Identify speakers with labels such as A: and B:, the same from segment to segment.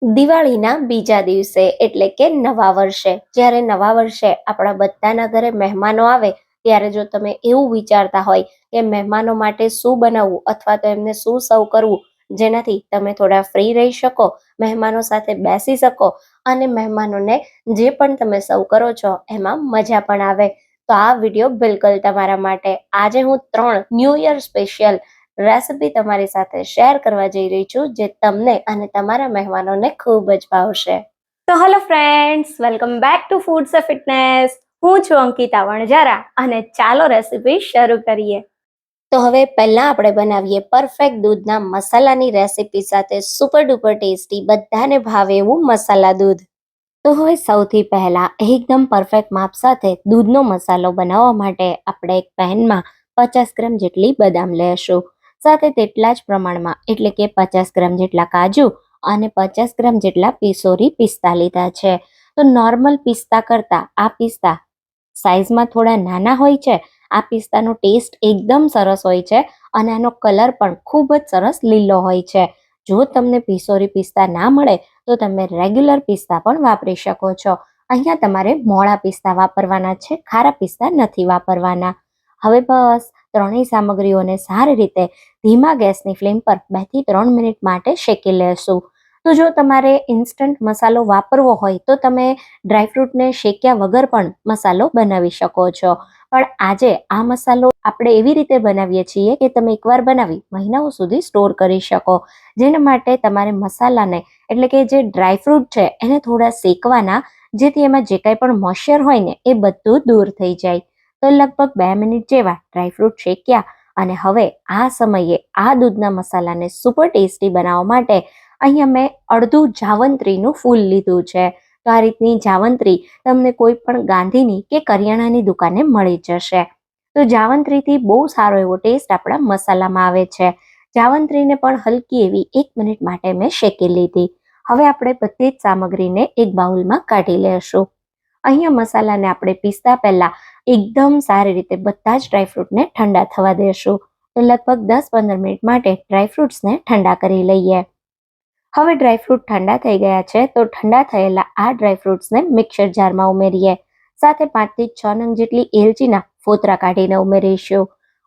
A: દિવાળીના બીજા દિવસે એટલે કે નવા વર્ષે, જ્યારે નવા વર્ષે આપણા બધાના ઘરે મહેમાનો આવે ત્યારે જો તમે એવું વિચારતા હોય કે મહેમાનો માટે શું બનાવવું અથવા તો એમને શું સર્વ કરવું જેનાથી તમે થોડા ફ્રી રહી શકો, મહેમાનો સાથે બેસી શકો અને મહેમાનોને જે પણ તમે સર્વ કરો છો એમાં મજા પણ આવે, તો આ વિડીયો બિલકુલ તમારા માટે. આજે હું 3 ન્યૂ યર સ્પેશિયલ રેસિપી તમારી સાથે શેર કરવા જઈ રહી છું જે તમને અને તમારા મહેમાનોને ખૂબ જ ભાવશે. તો hello friends, welcome back to foods of fitness. હું છું અંકિતા વણજારા અને ચાલો રેસિપી શરૂ કરીએ. તો હવે પહેલા આપણે બનાવીએ પરફેક્ટ દૂધના મસાલાની રેસિપી સાથે સુપર ડુપર ટેસ્ટી, બધાને ભાવે એવું મસાલા દૂધ. તો હવે સૌથી પહેલા એકદમ પરફેક્ટ માપ સાથે દૂધનો મસાલો બનાવવા માટે આપણે એક પેનમાં 50 ગ્રામ જેટલી બદામ લેશું. સાથે તેટલા જ પ્રમાણમાં એટલે કે 50 ગ્રામ જેટલા કાજુ અને 50 ગ્રામ જેટલા પિસોરી પિસ્તા લીધા છે. તો નોર્મલ પિસ્તા કરતાં આ પિસ્તા સાઈઝમાં થોડા નાના હોય છે. આ પિસ્તાનો ટેસ્ટ એકદમ સરસ હોય છે અને આનો કલર પણ ખૂબ જ સરસ લીલો હોય છે. જો તમને પિસોરી પિસ્તા ના મળે તો તમે રેગ્યુલર પિસ્તા પણ વાપરી શકો છો. અહીંયા તમારે મોળા પિસ્તા વાપરવાના છે, ખારા પિસ્તા નથી વાપરવાના. હવે બસ ત્રણેય સામગ્રીઓને સારી રીતે ધીમા ગેસની ફ્લેમ પર 2 થી 3 મિનિટ માટે શેકી લેશું. તો જો તમારે ઇન્સ્ટન્ટ મસાલો વાપરવો હોય તો તમે ડ્રાયફ્રૂટને શેક્યા વગર પણ મસાલો બનાવી શકો છો. પણ આજે આ મસાલો આપણે એવી રીતે બનાવીએ છીએ કે તમે એકવાર બનાવી મહિનાઓ સુધી સ્ટોર કરી શકો. જેના માટે તમારે મસાલાને એટલે કે જે ડ્રાયફ્રૂટ છે એને થોડા શેકવાના, જેથી એમાં જે કાંઈ પણ મોઇશ્ચર હોય ને એ બધું દૂર થઈ જાય. તો લગભગ 2 મિનિટ જેવા ડ્રાયફ્રૂટ શેક્યા અને હવે આ સમયે આ દૂધના મસાલાને સુપર ટેસ્ટી બનાવવા માટે અહીંયા મેં અડધું જાવંત્રીનું ફૂલ લીધું છે. તો આ રીતની જાવંત્રી તમને કોઈ પણ ગાંધીની કે કરિયાણાની દુકાને મળી જશે. તો જાવંત્રીથી બહુ સારો એવો ટેસ્ટ આપણા મસાલામાં આવે છે. જાવંત્રીને પણ હલકી એવી 1 મિનિટ માટે મેં શેકી લીધી. હવે આપણે બધી જ સામગ્રીને એક બાઉલમાં કાઢી લેશું. અહીંયા મસાલાને આપણે પીસતા પહેલા એકદમ સારી રીતે બધા જ ડ્રાયફ્રૂટને ઠંડા થવા દેશું. તો લગભગ 10-15 મિનિટ માટે ડ્રાયફ્રૂટ્સને ઠંડા કરી લઈએ. હવે ડ્રાયફ્રૂટ ઠંડા થઈ ગયા છે તો ઠંડા થયેલા આ ડ્રાયફ્રૂટ્સને મિક્સર જારમાં ઉમેરીએ. સાથે 5 થી 6 નંગ જેટલી એલચીના ફોતરા કાઢીને ઉમેરીશું.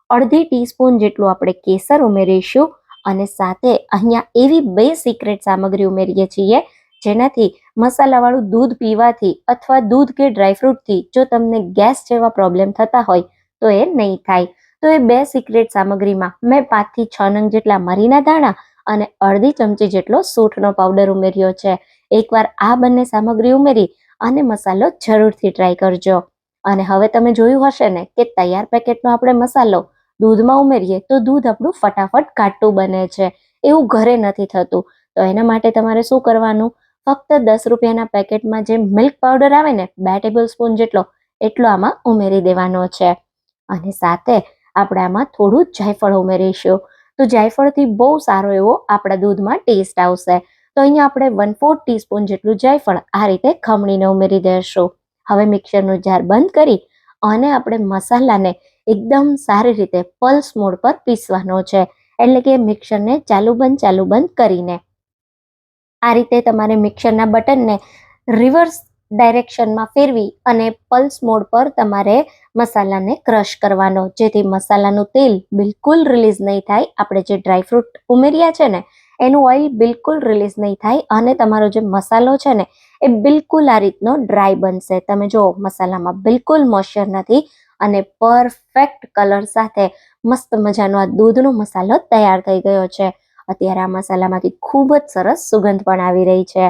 A: અડધી ટીસ્પૂન જેટલું આપણે કેસર ઉમેરીશું અને સાથે અહીંયા એવી 2 સિક્રેટ સામગ્રી ઉમેરીએ છીએ જેનાથી મસાલાવાળું દૂધ પીવાથી અથવા દૂધ કે ડ્રાયફ્રૂટથી જો તમને ગેસ જેવા પ્રોબ્લેમ થતા હોય તો એ નહીં થાય. તો એ 2 સિક્રેટ સામગ્રીમાં મેં 5 થી 6 નંગ જેટલા મરીના દાણા અને અડધી ચમચી જેટલો સૂંઠનો પાવડર ઉમેર્યો છે. એકવાર આ બંને સામગ્રી ઉમેરી અને મસાલો જરૂરથી ટ્રાય કરજો. અને હવે તમે જોયું હશે ને કે તૈયાર પેકેટનો આપણે મસાલો દૂધમાં ઉમેરીએ તો દૂધ આપણું ફટાફટ ઘાટું બને છે. એવું ઘરે નથી થતું. તો એના માટે તમારે શું કરવાનું, ફક્ત 10 રૂપિયાના પેકેટમાં જે મિલ્ક પાવડર આવે ને 2 ટેબલ સ્પૂન જેટલો, એટલો આમાં ઉમેરી દેવાનો છે. અને સાથે આપણે આમાં થોડું જાયફળ ઉમેરીશું. તો જાયફળથી બહુ સારો એવો આપણા દૂધમાં ટેસ્ટ આવશે. તો અહીંયા આપણે 1/4 ટીસ્પૂન જેટલું જાયફળ આ રીતે ખમણીને ઉમેરી દઈશું. હવે મિક્સરનું જાર બંધ કરી અને આપણે મસાલાને એકદમ સારી રીતે પલ્સ મોડ પર પીસવાનો છે. એટલે કે મિક્સરને ચાલુ બંધ કરીને આ રીતે તમારે મિક્સરના બટનને રિવર્સ ડાયરેક્શનમાં ફેરવી અને પલ્સ મોડ પર તમારે મસાલાને ક્રશ કરવાનો, જેથી મસાલાનું તેલ બિલકુલ રિલીઝ નહીં થાય. આપણે જે ડ્રાયફ્રૂટ ઉમેર્યા છે ને એનું ઓઇલ બિલકુલ રિલીઝ નહીં થાય અને તમારો જે મસાલો છે ને એ બિલકુલ આ રીતનો ડ્રાય બનશે. તમે જો મસાલામાં બિલકુલ મોઇશ્ચર નથી અને પરફેક્ટ કલર સાથે મસ્ત મજાનો આ દૂધનો મસાલો તૈયાર થઈ ગયો છે. અત્યારે આ મસાલામાંથી ખૂબ જ સરસ સુગંધ પણ આવી રહી છે.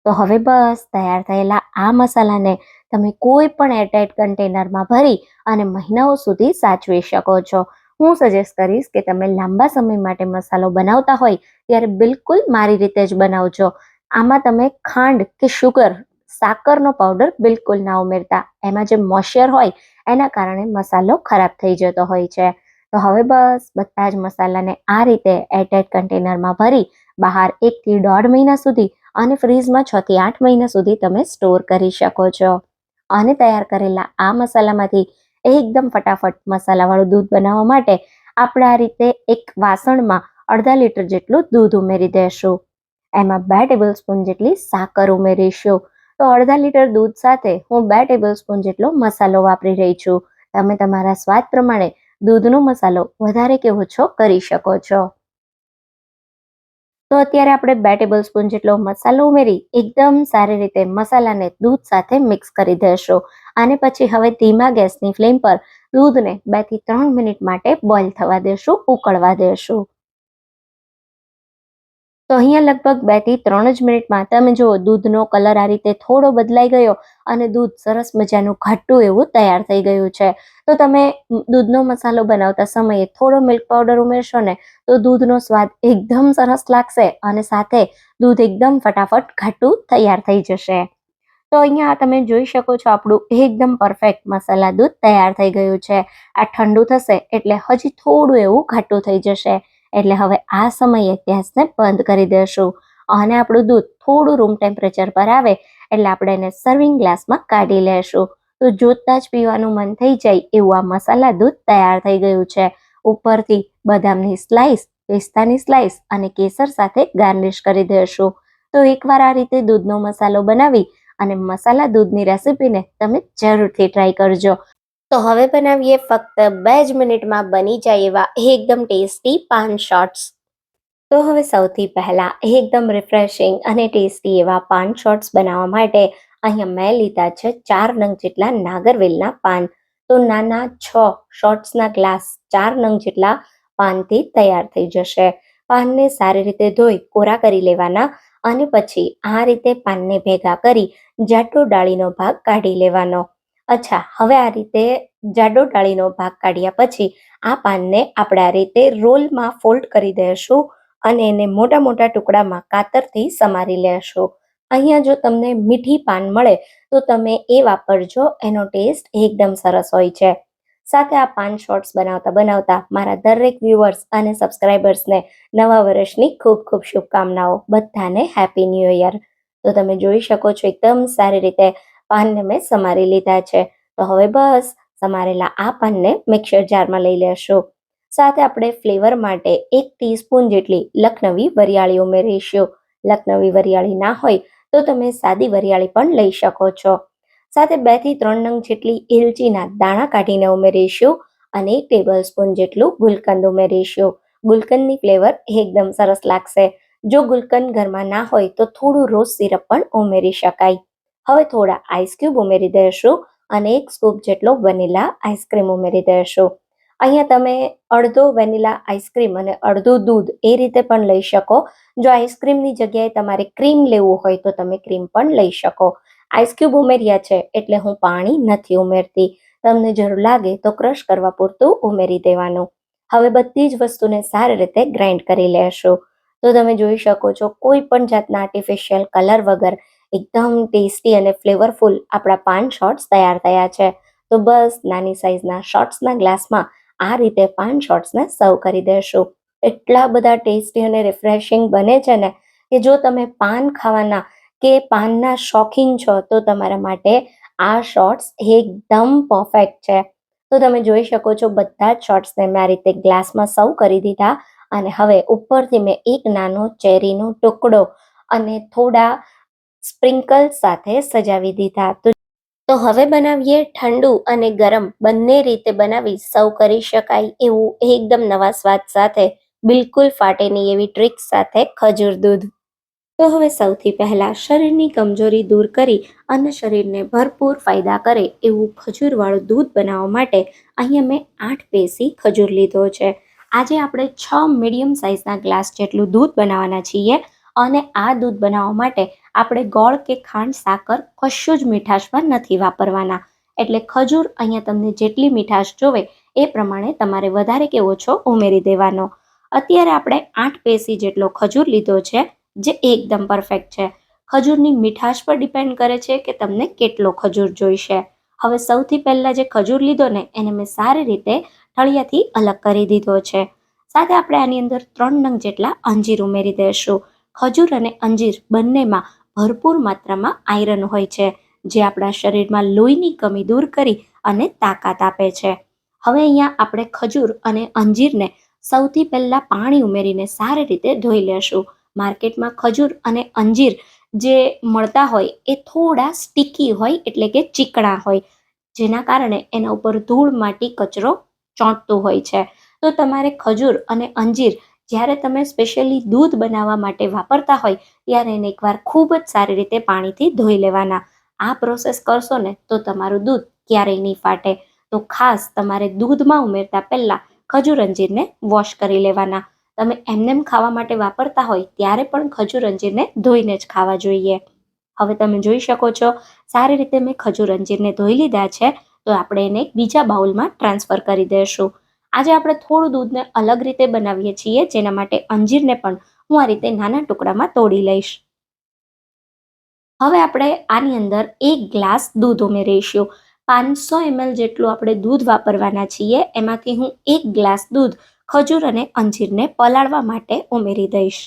A: તો હવે બસ તૈયાર થયેલા આ મસાલાને તમે કોઈ પણ એરટાઇટ કન્ટેનરમાં ભરી અને મહિનાઓ સુધી સાચવી શકો છો. હું સજેસ્ટ કરીશ કે તમે લાંબા સમય માટે મસાલો બનાવતા હોય ત્યારે બિલકુલ મારી રીતે જ બનાવજો. આમાં તમે ખાંડ કે શુગર, સાકરનો પાવડર બિલકુલ ના ઉમેરતા. એમાં જે મોઇશ્ચર હોય એના કારણે મસાલો ખરાબ થઈ જતો હોય છે. તો હવે બસ બધા જ મસાલાને આ રીતે એરટાઇટ કન્ટેનરમાં ભરી બહાર 1 થી 1.5 મહિના સુધી અને ફ્રીઝમાં 6 થી 8 મહિના સુધી તમે સ્ટોર કરી શકો છો. અને તૈયાર કરેલા આ મસાલામાંથી એકદમ ફટાફટ મસાલાવાળું દૂધ બનાવવા માટે આપણે આ રીતે એક વાસણમાં અડધા લીટર જેટલું દૂધ ઉમેરી દઈશું. એમાં 2 ટેબલ સ્પૂન જેટલી સાકર ઉમેરીશું. તો અડધા લીટર દૂધ સાથે હું 2 ટેબલ સ્પૂન જેટલો મસાલો વાપરી રહી છું. તમે તમારા સ્વાદ પ્રમાણે દૂધનો મસાલો વધારે કે ઓછો કરી શકો છો. તો અત્યારે આપણે 2 ટેબલ સ્પૂન જેટલો મસાલો ઉમેરી એકદમ સારી રીતે મસાલાને દૂધ સાથે મિક્સ કરી દેશું. અને પછી હવે ધીમા ગેસની ફ્લેમ પર દૂધને 2 થી 3 મિનિટ માટે બોઇલ થવા દેશું, ઉકળવા દેશું. તો અહીંયા લગભગ 2 થી 3 જ મિનિટમાં તમે જુઓ દૂધનો કલર આ રીતે થોડો બદલાઈ ગયો અને દૂધ સરસ મજાનું ઘાટું એવું તૈયાર થઈ ગયું છે. તો તમે દૂધનો મસાલો બનાવતા સમયે થોડો મિલ્ક પાવડર ઉમેરશો ને તો દૂધનો સ્વાદ એકદમ સરસ લાગશે અને સાથે દૂધ એકદમ ફટાફટ ઘાટું તૈયાર થઈ જશે. તો અહીંયા તમે જોઈ શકો છો આપણું એકદમ પરફેક્ટ મસાલા દૂધ તૈયાર થઈ ગયું છે. આ ઠંડુ થશે એટલે હજી થોડું એવું ઘાટું થઈ જશે. એટલે હવે આ સમયે ગેસને બંધ કરી દેશું અને આપણું દૂધ થોડું રૂમ ટેમ્પરેચર પર આવે એટલે આપણે એને સર્વિંગ ગ્લાસમાં કાઢી લેશું. તો જોતાં જ પીવાનું મન થઈ જાય એવું આ મસાલા દૂધ તૈયાર થઈ ગયું છે. ઉપરથી બદામની સ્લાઇસ, પિસ્તાની સ્લાઇસ અને કેસર સાથે ગાર્નિશ કરી દેશું. તો એકવાર આ રીતે દૂધનો મસાલો બનાવી અને મસાલા દૂધની રેસીપીને તમે જરૂરથી ટ્રાય કરજો. તો હવે બનાવીએ ફક્ત 2 જ મિનિટમાં બની જાય એવા એકદમ ટેસ્ટી પાન શોર્ટ્સ. તો હવે સૌથી પહેલા એકદમ રિફ્રેશિંગ અને ટેસ્ટી એવા પાન શોર્ટ્સ બનાવવા માટે અહીંયા મેં લીધા છે 4 નંગ જેટલા નાગરવેલના પાન. તો નાના 6 શોર્ટ્સના ગ્લાસ 4 નંગ જેટલા પાનથી તૈયાર થઈ જશે. પાનને સારી રીતે ધોઈ કોરા કરી લેવાના અને પછી આ રીતે પાનને ભેગા કરી જાડો ડાળીનો ભાગ કાઢી લેવાનો. અચ્છા, હવે આ રીતે જાડો ડાળીનો ભાગ કાઢ્યા પછી આ પાનને આપણે આ રીતે રોલમાં ફોલ્ડ કરી દઈશું અને એને મોટા મોટા ટુકડામાં કાતરથી સમારી લેશું. અહીંયા જો તમને મીઠી પાન મળે તો તમે એ વાપરજો, એનો ટેસ્ટ એકદમ સરસ હોય છે. સાથે આ પાન શોર્ટ્સ બનાવતા બનાવતા મારા દરેક વ્યુઅર્સ અને સબસ્ક્રાઈબર્સને નવા વર્ષની ખૂબ ખૂબ શુભકામનાઓ. બધાને હેપી ન્યૂ યર. તો તમે જોઈ શકો છો એકદમ સારી રીતે પાનને મેં સમારી લીધા છે. તો હવે બસ સમારેલા આ પાનને મિક્સર જારમાં લઈ લેશું. સાથે આપણે ફ્લેવર માટે 1 ટીસ્પૂન જેટલી લખનવી વરિયાળી ઉમેરીશું. લખનવી વરિયાળી ના હોય તો તમે સાદી વરિયાળી પણ લઈ શકો છો. સાથે 2 થી 3 નંગ જેટલી એલચીના દાણા કાઢીને ઉમેરીશું અને 1 ટેબલ સ્પૂન જેટલું ગુલકંદ ઉમેરીશું. ગુલકંદની ફ્લેવર એકદમ સરસ લાગશે. જો ગુલકંદ ઘરમાં ના હોય તો થોડું રોઝ સિરપ પણ ઉમેરી શકાય. હવે થોડા આઈસ ક્યુબ ઉમેરી દઈશું અને 1 સ્કૂપ જેટલો વેનીલા આઈસ્ક્રીમ ઉમેરી દઈશું. અહીંયા તમે અડધો વેનીલા આઈસ્ક્રીમ અને અડધું દૂધ એ રીતે પણ લઈ શકો. જો આઈસ્ક્રીમની જગ્યાએ તમારે ક્રીમ લેવું હોય તો તમે ક્રીમ પણ લઈ શકો. આઈસ ક્યુબ ઉમેર્યા છે એટલે હું પાણી નથી ઉમેરતી. તમને જરૂર લાગે તો ક્રશ કરવા પૂરતું ઉમેરી દેવાનું. હવે બધી જ વસ્તુને સારી રીતે ગ્રાઇન્ડ કરી લેશું. તો તમે જોઈ શકો છો કોઈ પણ જાતના આર્ટિફિશિયલ કલર વગર એકદમ ટેસ્ટી અને ફ્લેવરફુલ આપણા પાન શોર્ટ્સ તૈયાર થયા છે. તો બસ નાની સાઇઝના શોર્ટ્સના ગ્લાસમાં આ રીતે પાન શોર્ટ્સને સર્વ કરી દેશું. એટલા બધા ટેસ્ટી અને રિફ્રેશિંગ બને છે ને કે જો તમે પાન ખાવાના કે પાનના શોખીન છો તો તમારા માટે આ શોર્ટ્સ એકદમ પરફેક્ટ છે. તો તમે જોઈ શકો છો બધા જ શોર્ટ્સને મેં આ રીતે ગ્લાસમાં સર્વ કરી દીધા અને હવે ઉપરથી મેં એક નાનો ચેરીનો ટુકડો અને થોડા સ્પ્રિંકલ્સ સાથે સજાવી દીધા. તો હવે બનાવીએ ઠંડુ અને ગરમ બંને રીતે બનાવી સર્વ કરી શકાય એવું એકદમ નવા સ્વાદ સાથે બિલકુલ ફાટે નહીં એવી ટ્રીક્સ સાથે ખજૂર દૂધ. તો હવે સૌથી પહેલા શરીરની કમજોરી દૂર કરી અને શરીરને ભરપૂર ફાયદા કરે એવું ખજૂરવાળું દૂધ બનાવવા માટે અહીંયા મેં 8 પેસી ખજૂર લીધો છે. આજે આપણે 6 મીડિયમ સાઇઝના ગ્લાસ જેટલું દૂધ બનાવવાના છીએ અને આ દૂધ બનાવવા માટે આપણે ગોળ કે ખાંડ સાકર કશું જ મીઠાશમાં નથી વાપરવાના. એટલે ખજૂર અહીંયા તમને જેટલી મીઠાશ જોવે એ પ્રમાણે તમારે વધારે કે ઓછો ઉમેરી દેવાનો. અત્યારે આપણે 8 પેસી જેટલો ખજૂર લીધો છે જે એકદમ પરફેક્ટ છે. ખજૂરની મીઠાશ પર ડિપેન્ડ કરે છે કે તમને કેટલો ખજૂર જોઈશે. હવે સૌથી પહેલા જે ખજૂર લીધો ને એને મેં સારી રીતે ઠળિયાથી અલગ કરી દીધો છે. સાથે આપણે આની અંદર 3 નંગ જેટલા અંજીર ઉમેરી દઈશું. ખજૂર અને અંજીર બંનેમાં ભરપૂર માત્રામાં આયરન હોય છે જે આપણા શરીરમાં લોહીની કમી દૂર કરી અને તાકાત આપે છે. હવે અહીંયા આપણે ખજૂર અને અંજીરને સૌથી પહેલા પાણી ઉમેરીને સારી રીતે ધોઈ લેશું માર્કેટમાં ખજૂર અને અંજીર જે મળતા હોય એ થોડા સ્ટીકી હોય, એટલે કે ચીકણા હોય, જેના કારણે એના ઉપર ધૂળ, માટી, કચરો ચોંટતું હોય છે. તો તમારે ખજૂર અને અંજીર જ્યારે તમે સ્પેશિયલી દૂધ બનાવવા માટે વાપરતા હોય ત્યારે એને એકવાર ખૂબ જ સારી રીતે પાણીથી ધોઈ લેવાના. આ પ્રોસેસ કરશો ને તો તમારું દૂધ ક્યારેય નહીં ફાટે. તો ખાસ તમારે દૂધમાં ઉમેરતા પહેલા ખજૂર અંજીરને વોશ કરી લેવાના. તમે એમનેમ ખાવા માટે વાપરતા હોય ત્યારે પણ ખજૂર અંજીરને ધોઈને જ ખાવા જોઈએ. હવે તમે જોઈ શકો છો સારી રીતે મેં ખજૂર અંજીરને ધોઈ લીધા છે. તો આપણે એને બીજા બાઉલમાં ટ્રાન્સફર કરી દઈશું. આજે આપણે થોડું દૂધને અલગ રીતે બનાવીએ છીએ, જેના માટે અંજીરને પણ હું આ રીતે નાના ટુકડામાં તોડી લઈશ. હવે આપણે આની અંદર 1 ગ્લાસ દૂધ ઉમેરીશું. 500 ml જેટલું આપણે દૂધ વાપરવાના છીએ, એમાંથી હું 1 ગ્લાસ દૂધ ખજૂર અને અંજીરને પલાળવા માટે ઉમેરી દઈશ.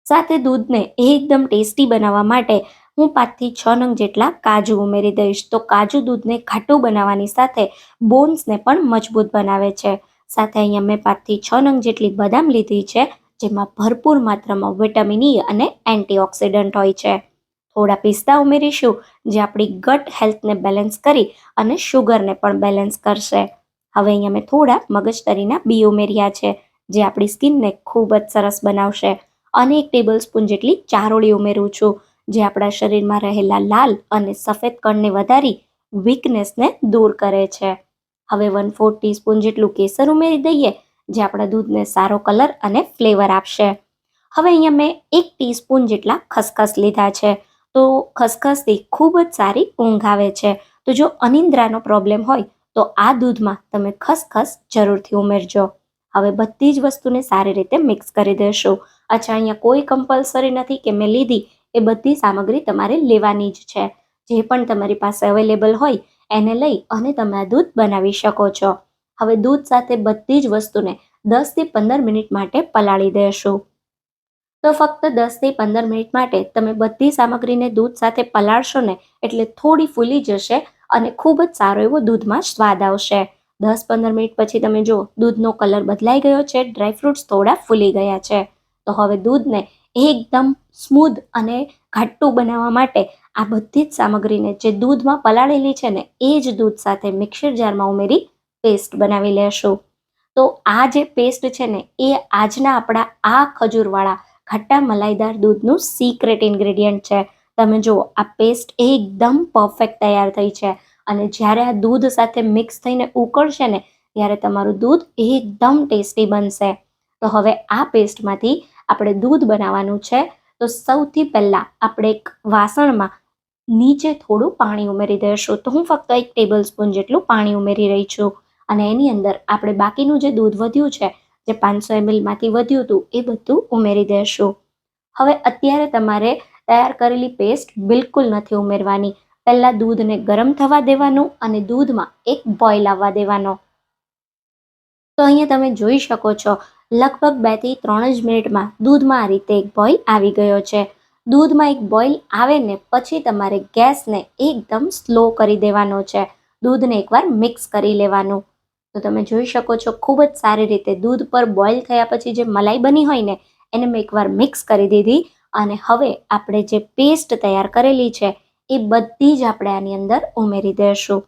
A: સાથે દૂધને એકદમ ટેસ્ટી બનાવવા માટે હું 5 થી 6 નંગ જેટલા કાજુ ઉમેરી દઈશ. તો કાજુ દૂધને ઘાટું બનાવવાની સાથે બોન્સને પણ મજબૂત બનાવે છે. સાથે અહીંયા મેં 5 થી 6 નંગ જેટલી બદામ લીધી છે, જેમાં ભરપૂર માત્રામાં વિટામિન E અને એન્ટીઓક્સિડન્ટ હોય છે. થોડા પિસ્તા ઉમેરીશું, જે આપણી ગટ હેલ્થને બેલેન્સ કરી અને શુગરને પણ બેલેન્સ કરશે. હવે અહીંયા મેં થોડા મગજતરીના બી ઉમેર્યા છે, જે આપણી સ્કિનને ખૂબ જ સરસ બનાવશે. અને 1 ટેબલ સ્પૂન જેટલી ચારોળી ઉમેરું છું, જે આપણા શરીરમાં રહેલા લાલ અને સફેદ કણને વધારી વીકનેસને દૂર કરે છે. હવે 1/4 ટીસ્પૂન જેટલું કેસર ઉમેરી દઈએ, જે આપણા દૂધને સારો કલર અને ફ્લેવર આપશે. હવે અહીંયા મેં 1 ટીસ્પૂન જેટલા ખસખસ લીધા છે. તો ખસખસથી ખૂબ જ સારી ઊંઘ આવે છે. તો જો અનિંદ્રાનો પ્રોબ્લેમ હોય તો આ દૂધમાં તમે ખસખસ જરૂરથી ઉમેરજો. હવે બધી જ વસ્તુને સારી રીતે મિક્સ કરી દેશું. અચ્છા, અહીંયા કોઈ કમ્પલસરી નથી કે મેં લીધી એ બધી સામગ્રી તમારે લેવાની જ છે. જે પણ તમારી પાસે અવેલેબલ હોય એને લઈ અને તમે આ દૂધ બનાવી શકો છો. હવે દૂધ સાથે બધી જ વસ્તુને 10 થી 15 મિનિટ માટે પલાળી દેશું. તો ફક્ત 10 થી 15 મિનિટ માટે તમે બધી સામગ્રીને દૂધ સાથે પલાળશો ને એટલે થોડી ફૂલી જશે અને ખૂબ જ સારો એવો દૂધમાં સ્વાદ આવશે. 10-15 મિનિટ પછી તમે જો દૂધનો કલર બદલાઈ ગયો છે, ડ્રાયફ્રૂટ્સ થોડા ફૂલી ગયા છે. તો હવે દૂધને એકદમ સ્મૂધ અને ઘાટું બનાવવા માટે આ બધી જ સામગ્રીને જે દૂધમાં પલાળેલી છે ને એ જ દૂધ સાથે મિક્સર જારમાં ઉમેરી પેસ્ટ બનાવી લેશું. તો આ જે પેસ્ટ છે ને એ આજના આપણા આ ખજૂરવાળા ઘાટા મલાઈદાર દૂધનું સિક્રેટ ઇન્ગ્રેડિયન્ટ છે. તમે જુઓ આ પેસ્ટ એકદમ પરફેક્ટ તૈયાર થઈ છે અને જ્યારે આ દૂધ સાથે મિક્સ થઈને ઉકળશે ને ત્યારે તમારું દૂધ એકદમ ટેસ્ટી બનશે. તો હવે આ પેસ્ટમાંથી આપણે દૂધ બનાવવાનું છે. તો સૌથી પહેલાં આપણે એક વાસણમાં નીચે થોડું પાણી ઉમેરી દઈશું. તો હું ફક્ત 1 ટેબલ સ્પૂન જેટલું પાણી ઉમેરી રહી છું અને એની અંદર આપણે બાકીનું જે દૂધ વધ્યું છે, જે 500 ml માંથી વધ્યું હતું, એ બધું ઉમેરી દઈશું. હવે અત્યારે તમારે તૈયાર કરેલી પેસ્ટ બિલકુલ નથી ઉમેરવાની. પહેલાં દૂધને ગરમ થવા દેવાનું અને દૂધમાં એક બોઇલ આવવા દેવાનો. તો અહીંયા તમે જોઈ શકો છો લગભગ 2 થી 3 જ મિનિટમાં દૂધમાં આ રીતે એક બોઇલ આવી ગયો છે. દૂધમાં એક બોઇલ આવે ને પછી તમારે ગેસને એકદમ સ્લો કરી દેવાનો છે. દૂધને એકવાર મિક્સ કરી લેવાનું. તો તમે જોઈ શકો છો ખૂબ જ સારી રીતે દૂધ પર બોઇલ થયા પછી જે મલાઈ બની હોય ને એને મેં એકવાર મિક્સ કરી દીધી અને હવે આપણે જે પેસ્ટ તૈયાર કરેલી છે એ બધી જ આપણે આની અંદર ઉમેરી દઈશું.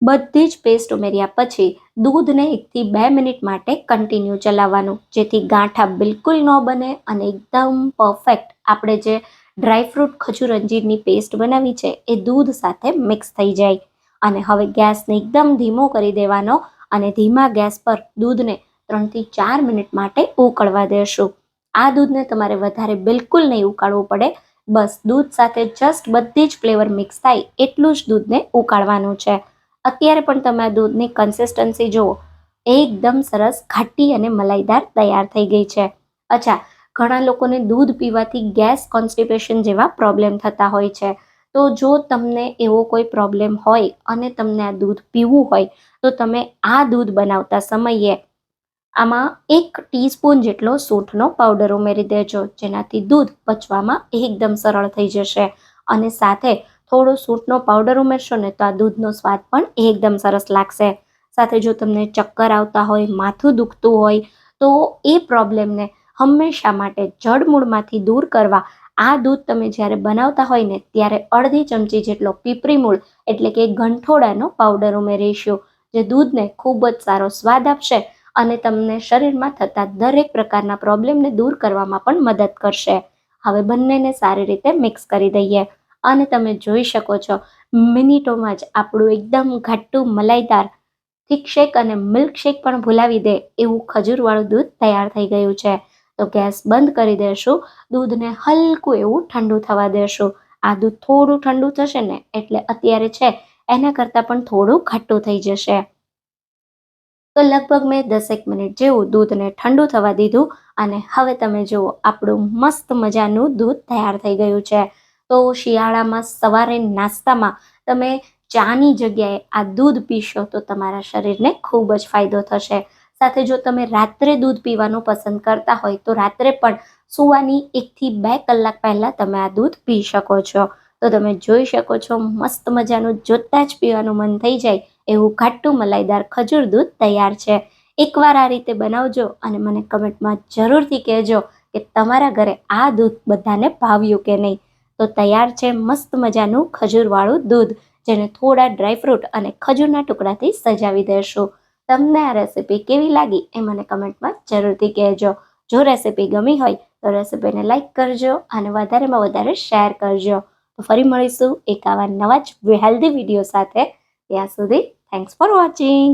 A: બધી જ પેસ્ટ ઉમેર્યા પછી દૂધને 1 થી 2 મિનિટ માટે કન્ટિન્યુ ચલાવવાનું, જેથી ગાંઠા બિલકુલ ન બને અને એકદમ પરફેક્ટ આપણે જે ડ્રાયફ્રૂટ ખજૂર અંજીરની પેસ્ટ બનાવી છે એ દૂધ સાથે મિક્સ થઈ જાય. અને હવે ગેસને એકદમ ધીમો કરી દેવાનો અને ધીમા ગેસ પર દૂધને 3 થી 4 મિનિટ માટે ઉકળવા દેશું. આ દૂધને તમારે વધારે બિલકુલ નહીં ઉકાળવું પડે. બસ દૂધ સાથે જસ્ટ બધી જ ફ્લેવર મિક્સ થાય એટલું જ દૂધને ઉકાળવાનું છે. અત્યારે પણ તમે આ દૂધની કન્સિસ્ટન્સી જુઓ, એકદમ સરસ ઘાટી અને મલાઈદાર તૈયાર થઈ ગઈ છે. અચ્છા, ઘણા લોકોને દૂધ પીવાથી ગેસ, કોન્સ્ટિપેશન જેવા પ્રોબ્લેમ થતા હોય છે. તો જો તમને એવો કોઈ પ્રોબ્લેમ હોય અને તમને આ દૂધ પીવું હોય તો તમે આ દૂધ બનાવતા સમયે આમાં 1 ટીસ્પૂન જેટલો સૂંઠનો પાવડર ઉમેરી દેજો, જેનાથી દૂધ પચવામાં એકદમ સરળ થઈ જશે. અને સાથે થોડો સૂંઠનો પાવડર ઉમેરશો ને તો આ દૂધનો સ્વાદ પણ એકદમ સરસ લાગશે. સાથે જો તમને ચક્કર આવતા હોય, માથું દુખતું હોય તો એ પ્રોબ્લેમને હંમેશા માટે જડમૂળમાંથી દૂર કરવા આ દૂધ તમે જ્યારે બનાવતા હોય ને ત્યારે અડધી ચમચી જેટલો પીપરી મૂળ એટલે કે ગંઠોડાનો પાવડર ઉમેરીશું, જે દૂધને ખૂબ જ સારો સ્વાદ આપશે અને તમને શરીરમાં થતા દરેક પ્રકારના પ્રોબ્લેમને દૂર કરવામાં પણ મદદ કરશે. હવે બંનેને સારી રીતે મિક્સ કરી દઈએ અને તમે જોઈ શકો છો મિનિટોમાં જ આપણું એકદમ ઘાટું મલાઈદાર થીક શેક અને મિલ્ક શેક પણ ભૂલાવી દે એવું ખજૂરવાળું દૂધ તૈયાર થઈ ગયું છે. તો ગેસ બંધ કરી દેશું, દૂધને હલકું એવું ઠંડુ થવા દેશું. આ દૂધ થોડું ઠંડુ થશે ને એટલે અત્યારે છે એના કરતાં પણ થોડું ઘાટું થઈ જશે. તો લગભગ મેં 10 મિનિટ જેવું દૂધને ઠંડુ થવા દીધું અને હવે તમે જુઓ આપણું મસ્ત મજાનું દૂધ તૈયાર થઈ ગયું છે. તો શિયાળામાં સવારે નાસ્તામાં તમે ચાની જગ્યાએ આ દૂધ પીશો તો તમારા શરીરને ખૂબ જ ફાયદો થશે. સાથે જો તમે રાત્રે દૂધ પીવાનું પસંદ કરતા હોય તો રાત્રે પણ સૂવાની 1 થી 2 કલાક પહેલાં તમે આ દૂધ પી શકો છો. તો તમે જોઈ શકો છો મસ્ત મજાનું જોતાં જ પીવાનું મન થઈ જાય એવું ઘાટું મલાઈદાર ખજૂર દૂધ તૈયાર છે. એકવાર આ રીતે બનાવજો અને મને કમેન્ટમાં જરૂરથી કહેજો કે તમારા ઘરે આ દૂધ બધાને ભાવ્યું કે નહીં. તો તૈયાર છે મસ્ત મજાનું ખજૂરવાળું દૂધ, જેને થોડા ડ્રાયફ્રૂટ અને ખજૂરના ટુકડાથી સજાવી દેશું. તમને આ રેસીપી કેવી લાગી એ મને કમેન્ટમાં જરૂરથી કહેજો. જો રેસીપી ગમી હોય તો રેસીપીને લાઈક કરજો અને વધારેમાં વધારે શેર કરજો. તો ફરી મળીશું એક આવા નવા જ હેલ્ધી વિડીયો સાથે. ત્યાં સુધી થેન્ક્સ ફોર વોચિંગ.